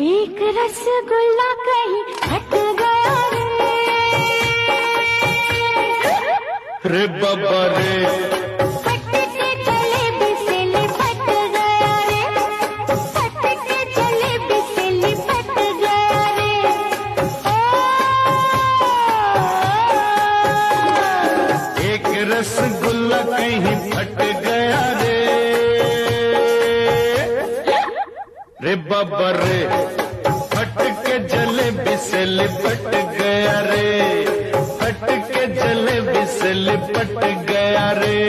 एक रसगुल्ला कहीं हट गया रे बाबा रे, फट के जलेबी से लिपट गया रे, फट के जलेबी से लिपट गया रे। एक रसगुल्ला कहीं फट गया रे, रे बाबा रे, फट के जलेबी से लिपट गया रे, फट के जलेबी से लिपट गया रे।